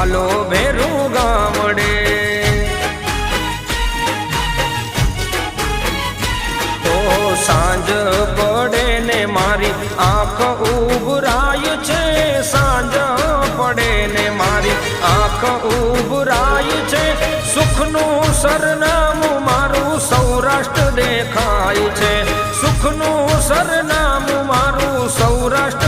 હાલો ભેરું ગામડે તો સાંજ પડે ને મારી આંખ ઉભરાય છે સાંજ પડે ને મારી આંખ ઉભરાય છે સુખનું સરનામું મારું સૌરાષ્ટ્ર દેખાય છે સુખનું સરનામું મારું સૌરાષ્ટ્ર